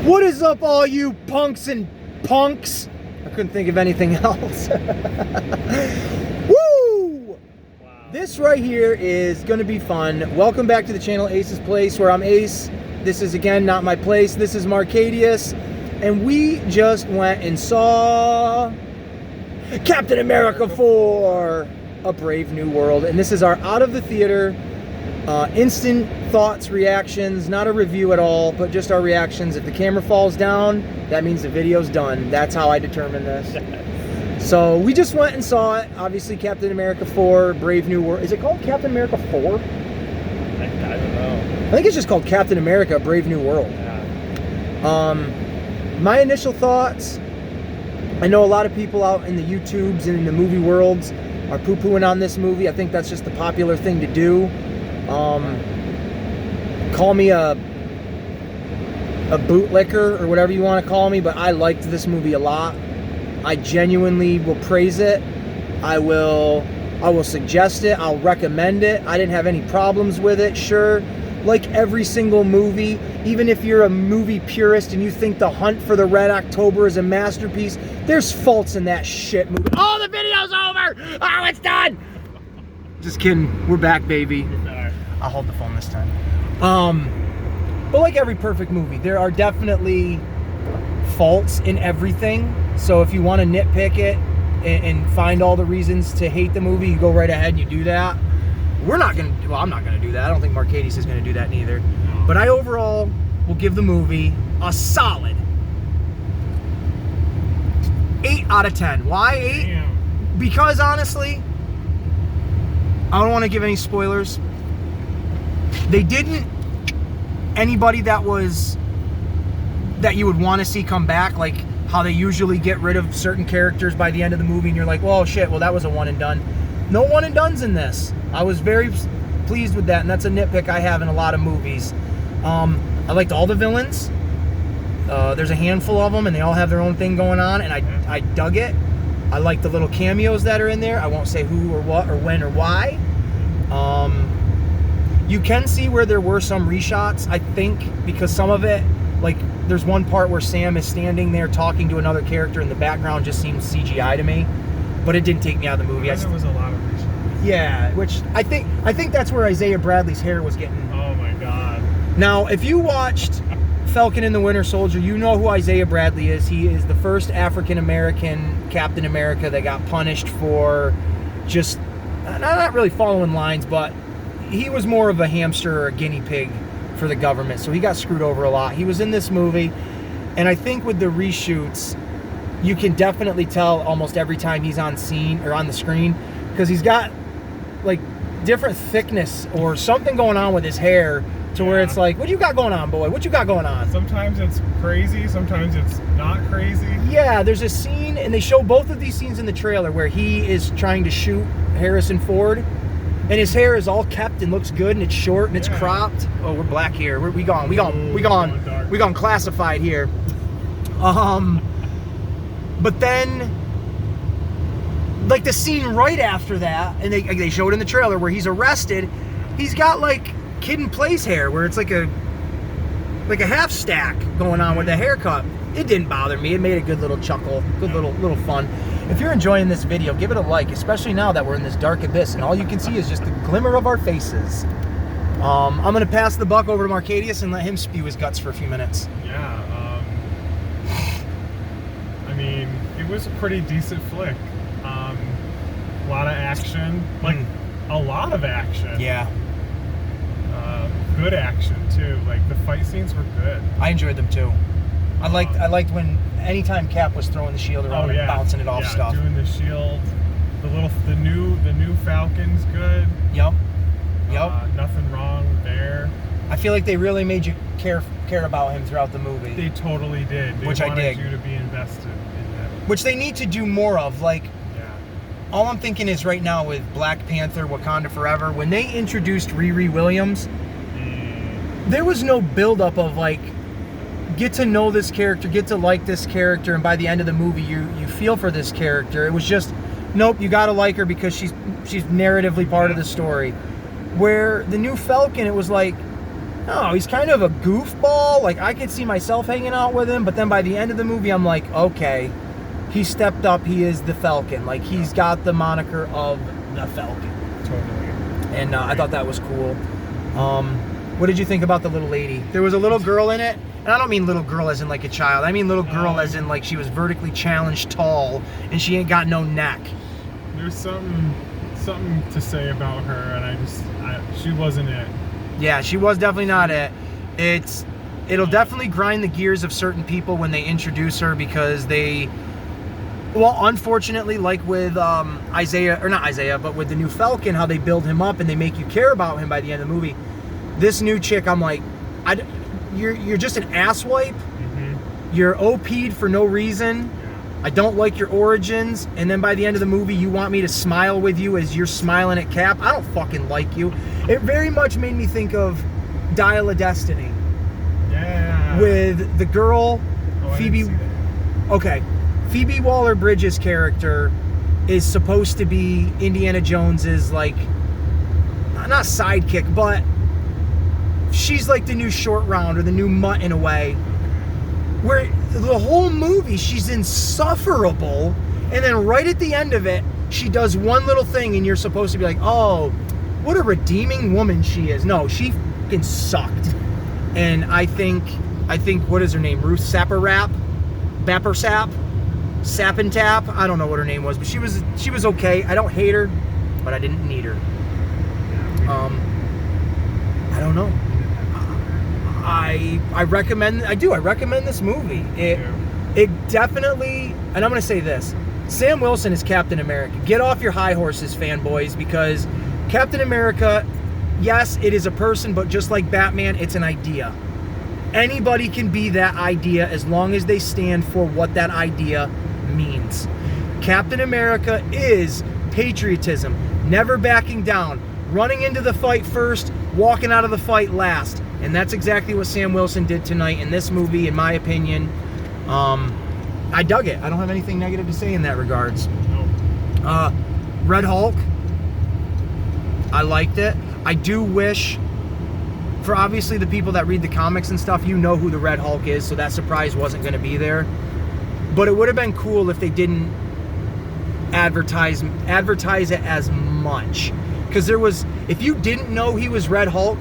What is up, all you punks and punks? I couldn't think of anything else. Woo! Wow. This right here is going to be fun. Welcome back to the channel Ace's Place, where I'm Ace. This is, again, not my place. This is Marcadius. And we just went and saw Captain America 4, A Brave New World. And this is our out of the theater, instant thoughts, reactions, not a review at all, but just our reactions. If the camera falls down, that means the video's done. That's how I determine this. So we just went and saw it. Obviously, Captain America 4, Brave New World. Is it called Captain America 4? I don't know. I think it's just called Captain America, Brave New World. Yeah. My initial thoughts, I know a lot of people out in the YouTubes and in the movie worlds are poo-pooing on this movie. I think that's just the popular thing to do. Call me a bootlicker or whatever you want to call me, but I liked this movie a lot. I genuinely will praise it. I will suggest it. I'll recommend it. I didn't have any problems with it. Sure, like every single movie, even if you're a movie purist and you think The Hunt for the Red October is a masterpiece, there's faults in that shit movie. Oh, the video's over! Oh, it's done! Just kidding. We're back, baby. I'll hold the phone this time. But like every perfect movie, there are definitely faults in everything. So if you want to nitpick it and find all the reasons to hate the movie, you go right ahead and you do that. We're not going to, well, I'm not going to do that. I don't think Marcadius is going to do that neither. But I overall will give the movie a solid 8 out of 10. Why 8? Damn. Because honestly, I don't want to give any spoilers. They didn't, anybody that you would want to see come back, like how they usually get rid of certain characters by the end of the movie and you're like, well, shit, well, that was a one and done. No one and dones in this. I was very pleased with that, and that's a nitpick I have in a lot of movies. I liked all the villains. There's a handful of them, and they all have their own thing going on, and I dug it. I like the little cameos that are in there. I won't say who or what or when or why. You can see where there were some reshots, I think, because some of it, like, there's one part where Sam is standing there talking to another character, and the background just seems CGI to me, but it didn't take me out of the movie. There was a lot of reshots. Yeah, which I think that's where Isaiah Bradley's hair was getting. Oh my God. Now, if you watched Falcon and the Winter Soldier, you know who Isaiah Bradley is. He is the first African-American Captain America that got punished for just, not really following lines, but he was more of a hamster or a guinea pig for the government, so he got screwed over a lot. He was in this movie, and I think with the reshoots, you can definitely tell almost every time he's on scene or on the screen, because he's got like different thickness or something going on with his hair to where it's like, what you got going on, boy? What you got going on? Sometimes it's crazy, sometimes it's not crazy. Yeah, there's a scene, and they show both of these scenes in the trailer where he is trying to shoot Harrison Ford, and his hair is all kept and looks good, and it's short and it's cropped. Oh, we're black here. We gone classified here. But then, like the scene right after that, and they showed in the trailer where he's arrested, he's got like Kid and Play's hair, where it's like a half stack going on with the haircut. It didn't bother me. It made a good little chuckle, good little fun. If you're enjoying this video, give it a like, especially now that we're in this dark abyss and all you can see is just the glimmer of our faces. I'm gonna pass the buck over to Marcadius and let him spew his guts for a few minutes. Yeah, I mean, it was a pretty decent flick. A lot of action, like a lot of action. Yeah. Good action too. Like the fight scenes were good. I enjoyed them too. I liked when anytime Cap was throwing the shield around and bouncing it off stuff. Doing the shield. The new Falcon's good. Yep. Nothing wrong there. I feel like they really made you care about him throughout the movie. They totally did. They which I dig. You to be invested in that. Which they need to do more of. Like, all I'm thinking is right now with Black Panther, Wakanda Forever, when they introduced Riri Williams, there was no buildup of like, get to know this character, get to like this character, and by the end of the movie, you feel for this character. It was just, nope, you gotta like her because she's narratively part of the story. Where the new Falcon, it was like, No, he's kind of a goofball. Like, I could see myself hanging out with him, but then by the end of the movie, I'm like, okay, he stepped up. He is the Falcon. Like, he's got the moniker of the Falcon. Totally. And I thought that was cool. What did you think about the little lady? There was a little girl in it. And I don't mean little girl as in like a child. I mean little girl as in like she was vertically challenged tall and she ain't got no neck. There's something to say about her, and she wasn't it. Yeah, she was definitely not it. It'll definitely grind the gears of certain people when they introduce her because unfortunately, like with Isaiah, or not Isaiah, but with the new Falcon, how they build him up and they make you care about him by the end of the movie. This new chick, I'm like, you're just an asswipe. Mm-hmm. You're OP'd for no reason. I don't like your origins. And then by the end of the movie, you want me to smile with you as you're smiling at Cap. I don't fucking like you. It very much made me think of Dial of Destiny. Yeah. With the girl, Phoebe. I didn't see that. Okay. Phoebe Waller-Bridge's character is supposed to be Indiana Jones's, like, not sidekick, but she's like the new Short Round or the new Mutt in a way. Where the whole movie she's insufferable, and then right at the end of it, she does one little thing, and you're supposed to be like, oh, what a redeeming woman she is. No, she fucking sucked. And I think, what is her name? Ruth Sapper-Rapp? Bapper-Sap? Sap-and-Tap? I don't know what her name was, but she was okay. I don't hate her, but I didn't need her. I don't know. I recommend this movie. It definitely, and I'm going to say this, Sam Wilson is Captain America. Get off your high horses, fanboys, because Captain America, yes, it is a person, but just like Batman, it's an idea. Anybody can be that idea as long as they stand for what that idea means. Captain America is patriotism, never backing down, running into the fight first, walking out of the fight last. And that's exactly what Sam Wilson did tonight in this movie, in my opinion. I dug it. I don't have anything negative to say in that regards. Nope. Red Hulk, I liked it. I do wish, for obviously the people that read the comics and stuff, you know who the Red Hulk is, so that surprise wasn't going to be there. But it would have been cool if they didn't advertise it as much. Because if you didn't know he was Red Hulk,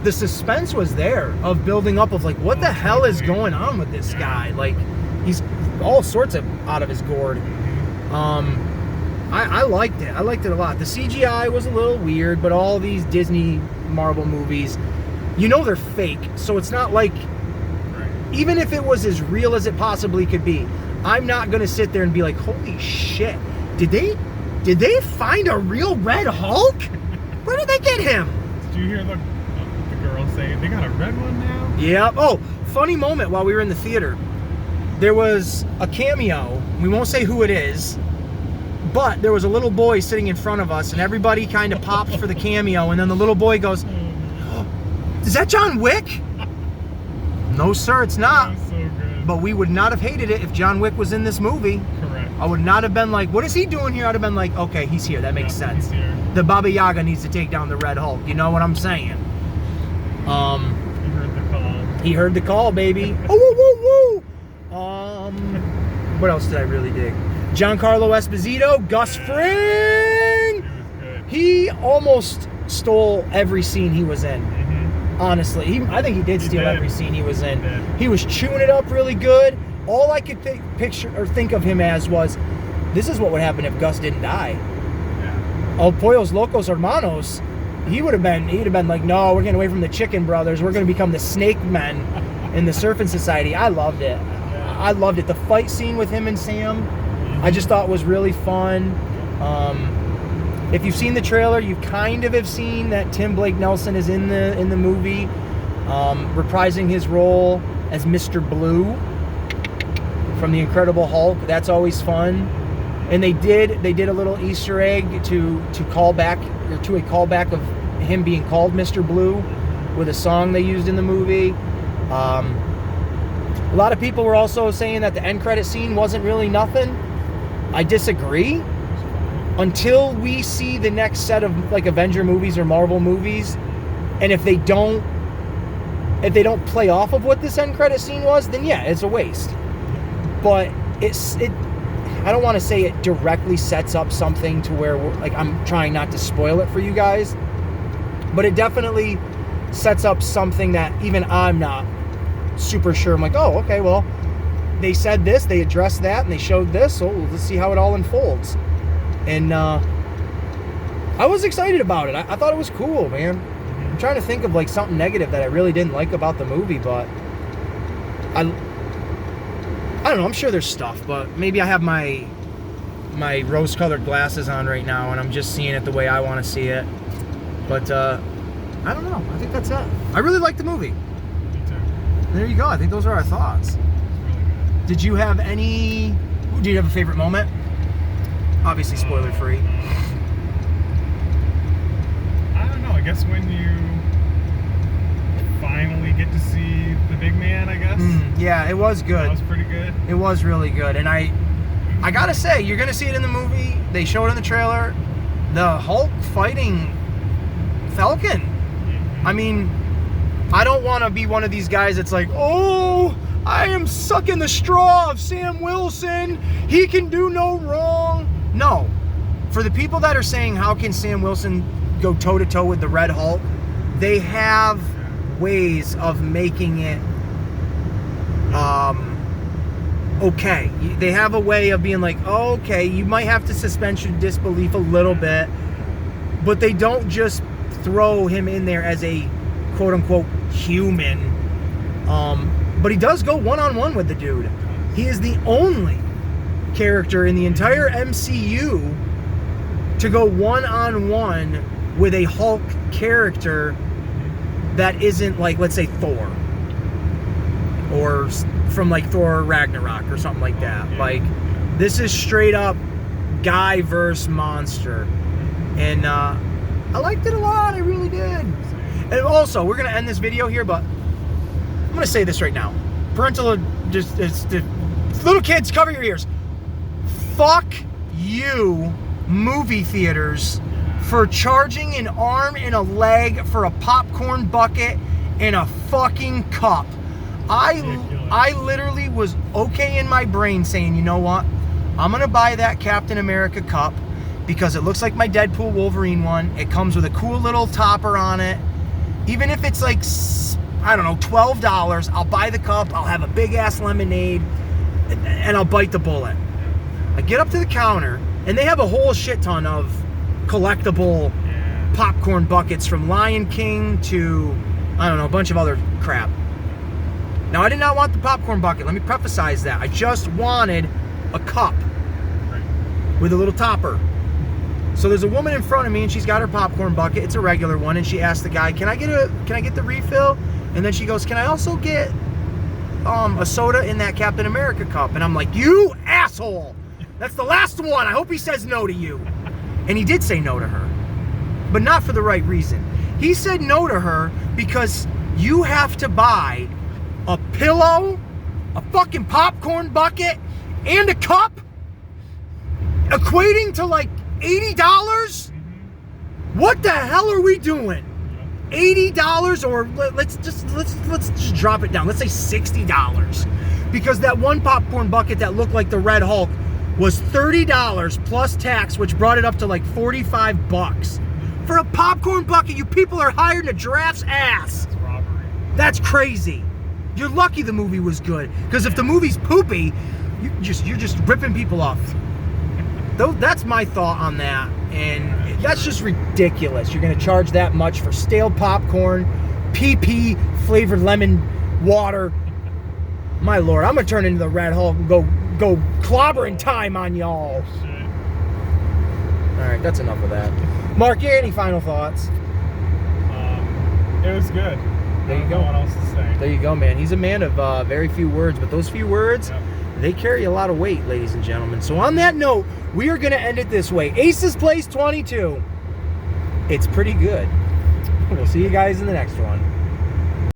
the suspense was there of building up of like, what the hell is going on with this guy? Like, he's all sorts of out of his gourd. I liked it. I liked it a lot. The CGI was a little weird, but all these Disney Marvel movies, they're fake. So it's not like, even if it was as real as it possibly could be, I'm not going to sit there and be like, holy shit, did they find a real Red Hulk? Where did they get him? Did you hear the girl say they got a red one now? Yeah. Oh, funny moment while we were in the theater. There was a cameo. We won't say who it is, but there was a little boy sitting in front of us, and everybody kind of popped for the cameo, and then the little boy goes, oh, is that John Wick? No, sir, it's not. That was so good. But we would not have hated it if John Wick was in this movie. Correct. I would not have been like, what is he doing here? I'd have been like, okay, he's here. That makes sense. He's here. The Baba Yaga needs to take down the Red Hulk. You know what I'm saying? He heard the call. He heard the call, baby. Oh, woo, woo, woo. What else did I really dig? Giancarlo Esposito, Gus Fring. He was good. He almost stole every scene he was in. Mm-hmm. Honestly, I think he did steal did. every scene he was in. He did. He was chewing it up really good. All I could picture or think of him as was, this is what would happen if Gus didn't die. Yeah. El Pollos Locos Hermanos, he'd have been like, no, we're getting away from the Chicken Brothers. We're going to become the Snake Men in the Surfing Society. I loved it. I loved it. The fight scene with him and Sam, I just thought was really fun. If you've seen the trailer, you kind of have seen that Tim Blake Nelson is in the movie, reprising his role as Mr. Blue from The Incredible Hulk. That's always fun. And they did a little Easter egg to call back, or to a callback of him being called Mr. Blue with a song they used in the movie. A lot of people were also saying that the end credit scene wasn't really nothing. I disagree. Until we see the next set of like Avenger movies or Marvel movies, and if they don't if they don't play off of what this end credit scene was, then yeah, it's a waste. But I don't want to say it directly sets up something to where like I'm trying not to spoil it for you guys, but it definitely sets up something that even I'm not super sure. I'm like, oh, okay, well, they said this, they addressed that, and they showed this, so let's see how it all unfolds. And I was excited about it. I thought it was cool, man. I'm trying to think of like something negative that I really didn't like about the movie, but I don't know. I'm sure there's stuff, but maybe I have my rose-colored glasses on right now, and I'm just seeing it the way I want to see it. But I don't know. I think that's it. I really liked the movie. Me too. There you go. I think those are our thoughts. It's really good. Did you have any? Do you have a favorite moment? Obviously, spoiler-free. I don't know. I guess when you finally get to see the big man, I guess. Yeah, it was good. That was pretty good. It was really good, and I gotta say, you're gonna see it in the movie. They showed it in the trailer. The Hulk fighting Falcon. I mean, I don't want to be one of these guys that's like, oh, I am sucking the straw of Sam Wilson. He can do no wrong. No. For the people that are saying, how can Sam Wilson go toe-to-toe with the Red Hulk? They have ways of making it okay. They have a way of being like, oh, okay, you might have to suspend your disbelief a little bit, but they don't just throw him in there as a quote-unquote human. But he does go one-on-one with the dude. He is the only character in the entire MCU to go one-on-one with a Hulk character that isn't like, let's say, Thor, or from like Thor Ragnarok or something like that. Like, this is straight up guy versus monster, and I liked it a lot. I really did. And also, we're gonna end this video here, but I'm gonna say this right now. Parental, little kids, cover your ears. Fuck you, movie theaters, for charging an arm and a leg for a popcorn bucket and a fucking cup. I literally was okay in my brain saying, you know what? I'm going to buy that Captain America cup because it looks like my Deadpool Wolverine one. It comes with a cool little topper on it. Even if it's like, I don't know, $12, I'll buy the cup, I'll have a big-ass lemonade, and I'll bite the bullet. I get up to the counter, and they have a whole shit ton of collectible popcorn buckets from Lion King to, I don't know, a bunch of other crap. Now, I did not want the popcorn bucket. Let me preface that. I just wanted a cup with a little topper. So there's a woman in front of me, and she's got her popcorn bucket. It's a regular one, and she asked the guy, "Can I get the refill?" And then she goes, "Can I also get a soda in that Captain America cup?" And I'm like, "You asshole! That's the last one. I hope he says no to you." And he did say no to her, but not for the right reason. He said no to her because you have to buy a pillow, a fucking popcorn bucket, and a cup, equating to like $80? What the hell are we doing? $80, or let's just drop it down. Let's say $60, because that one popcorn bucket that looked like the Red Hulk was $30 plus tax, which brought it up to like $45 for a popcorn bucket. You people are hired in a giraffe's ass. It's robbery. That's crazy. You're lucky the movie was good, because if the movie's poopy, you're just ripping people off. That's my thought on that, and that's just ridiculous. You're gonna charge that much for stale popcorn, PP flavored lemon water. My lord, I'm gonna turn into the Red Hulk and go clobbering time on y'all. Shit. All right, that's enough of that. Mark, you any final thoughts? It was good. There you go. I don't know what else to say. There you go, man. He's a man of very few words, but those few words, they carry a lot of weight, ladies and gentlemen. So on that note, we are going to end it this way. Aces Place 22. It's pretty good. We'll see you guys in the next one.